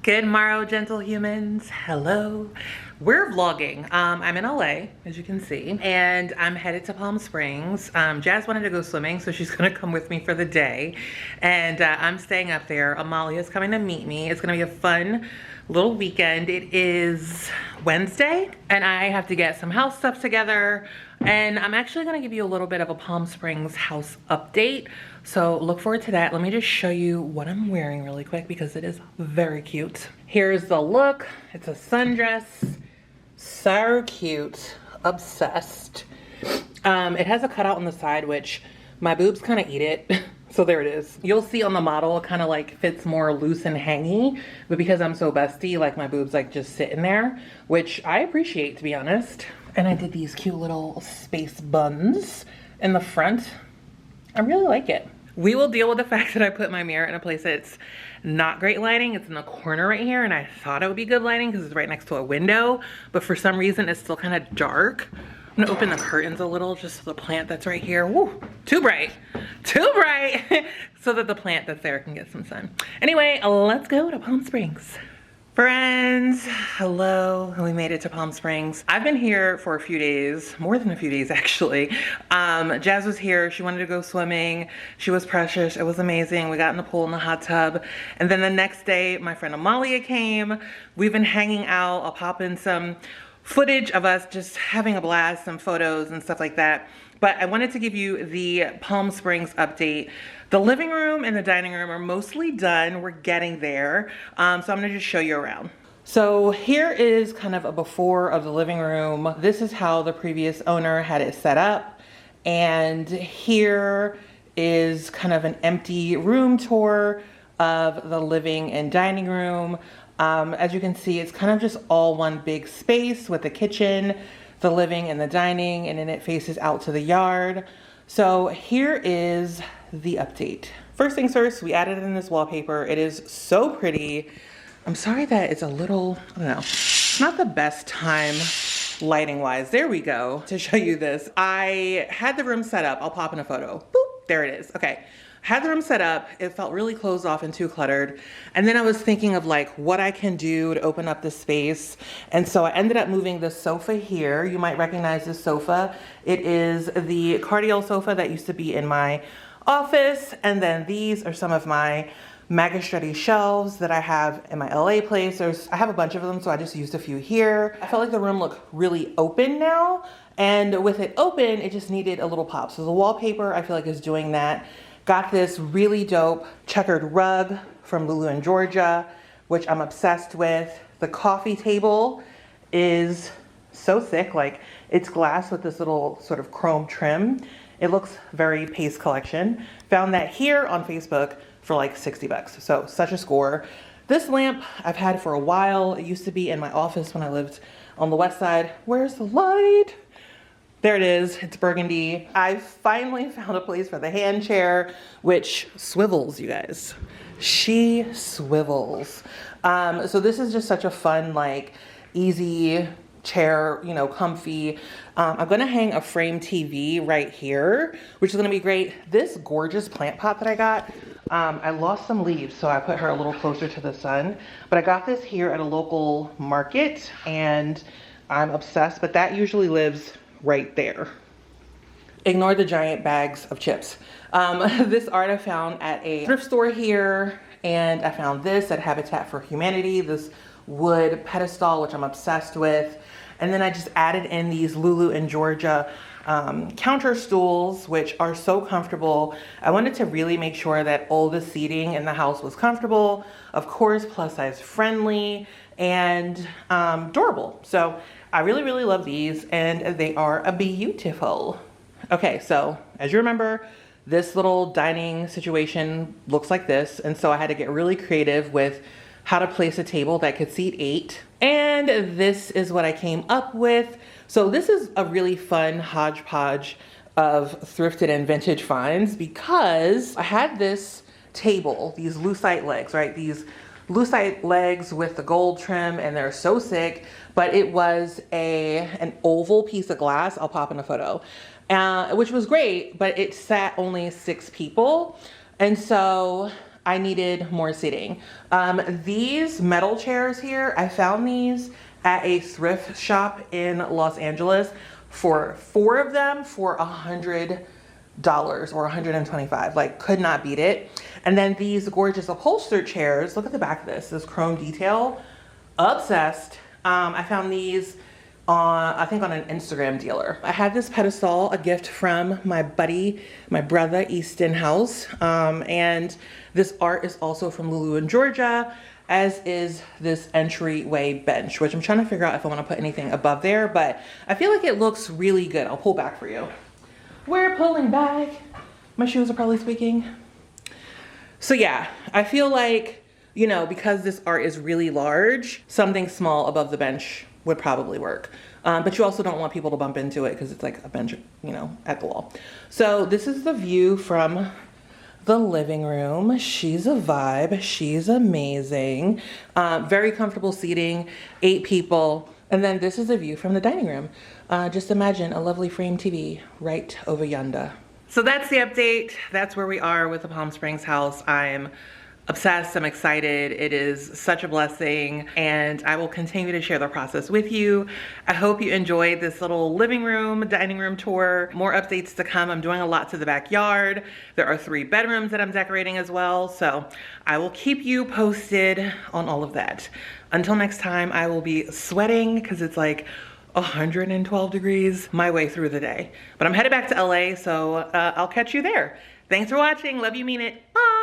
Good morrow, gentle humans. Hello. We're vlogging. I'm in LA, as you can see, and I'm headed to Palm Springs. Jazz wanted to go swimming, so she's gonna come with me for the day. And I'm staying up there. Amalia's coming to meet me. It's gonna be a fun little weekend. It is Wednesday, and I have to get some house stuff together. And I'm actually gonna give you a little bit of a Palm Springs house update. So look forward to that. Let me just show you what I'm wearing really quick because it is very cute. Here's the look. It's a sundress. So cute. Obsessed. It has a cutout on the side, which my boobs kind of eat it. So there it is. You'll see on the model, it kind of like fits more loose and hangy, but because I'm so busty, like my boobs like just sit in there, which I appreciate, to be honest. And I did these cute little space buns in the front. I really like it. We will deal with the fact that I put my mirror in a place that's not great lighting. It's in the corner right here, and I thought it would be good lighting because it's right next to a window, but for some reason it's still kind of dark. I'm gonna open the curtains a little just so the plant that's right here, woo, too bright, so that the plant that's there can get some sun. Anyway, let's go to Palm Springs. Friends, hello, we made it to Palm Springs. I've been here for a few days, more than a few days actually. Jazz was here, she wanted to go swimming. She was precious, it was amazing. We got in the pool in the hot tub. And then the next day, my friend Amalia came. We've been hanging out. I'll pop in some footage of us just having a blast, some photos and stuff like that. But I wanted to give you the Palm Springs update. The living room and the dining room are mostly done. We're getting there. So I'm gonna just show you around. So here is kind of a before of the living room. This is how the previous owner had it set up. And here is kind of an empty room tour of the living and dining room. As you can see, it's kind of just all one big space with the kitchen, the living and the dining, and then it faces out to the yard. So here is the update. First things first, we added in this wallpaper. It is so pretty. I'm sorry that it's a little, I don't know, it's not the best time lighting wise. There we go to show you this. I had the room set up. I'll pop in a photo. Boop, there it is. Okay. Had the room set up, it felt really closed off and too cluttered. And then I was thinking of like what I can do to open up the space. And so I ended up moving the sofa here. You might recognize this sofa. It is the cardial sofa that used to be in my office. And then these are some of my Andigetdressed shelves that I have in my LA place. I have a bunch of them, so I just used a few here. I felt like the room looked really open now. And with it open, it just needed a little pop. So the wallpaper, I feel like is doing that. Got this really dope checkered rug from Lulu in Georgia, which I'm obsessed with. The coffee table is so sick, like it's glass with this little sort of chrome trim. It looks very Pace Collection. Found that here on Facebook for like 60 bucks. So such a score. This lamp I've had for a while. It used to be in my office when I lived on the west side. Where's the light? There it is, it's burgundy. I finally found a place for the hand chair, which swivels, you guys. She swivels. So this is just such a fun, like, easy chair, you know, comfy. I'm gonna hang a frame TV right here, which is gonna be great. This gorgeous plant pot that I got, I lost some leaves, so I put her a little closer to the sun. But I got this here at a local market, and I'm obsessed, but that usually lives right there. Ignore the giant bags of chips. This art I found at a thrift store here, and I found this at Habitat for Humanity, this wood pedestal, which I'm obsessed with. And then I just added in these Lulu in Georgia counter stools, which are so comfortable. I wanted to really make sure that all the seating in the house was comfortable, of course, plus size friendly and durable. So I really, really love these, and they are beautiful. Okay, so as you remember, this little dining situation looks like this, and so I had to get really creative with how to place a table that could seat 8. And this is what I came up with. So this is a really fun hodgepodge of thrifted and vintage finds because I had this table, these lucite legs, right? These lucite legs with the gold trim, and they're so sick, but it was an oval piece of glass. I'll pop in a photo, which was great, but it sat only 6 people. And so I needed more seating. These metal chairs here, I found these at a thrift shop in Los Angeles for 4 of them for $100 or $125. Like, could not beat it. And then these gorgeous upholstered chairs, look at the back of this chrome detail. Obsessed. I found these on, I think on an Instagram dealer. I had this pedestal, a gift from my buddy, my brother, Easton House. And this art is also from Lulu in Georgia, as is this entryway bench, which I'm trying to figure out if I want to put anything above there, but I feel like it looks really good. I'll pull back for you. We're pulling back. My shoes are probably squeaking. So yeah, I feel like, you know, because this art is really large, something small above the bench would probably work. But you also don't want people to bump into it because it's like a bench, you know, at the wall. So this is the view from the living room. She's a vibe. She's amazing. Very comfortable seating, 8 people. And then this is a view from the dining room. Just imagine a lovely frame TV right over yonder. So that's the update. That's where we are with the Palm Springs house. I'm obsessed. I'm excited. It is such a blessing, and I will continue to share the process with you. I hope you enjoyed this little living room, dining room tour. More updates to come. I'm doing a lot to the backyard. There are 3 bedrooms that I'm decorating as well, so I will keep you posted on all of that. Until next time, I will be sweating because it's like 112 degrees my way through the day. But I'm headed back to LA, so I'll catch you there. Thanks for watching. Love you, mean it. Bye.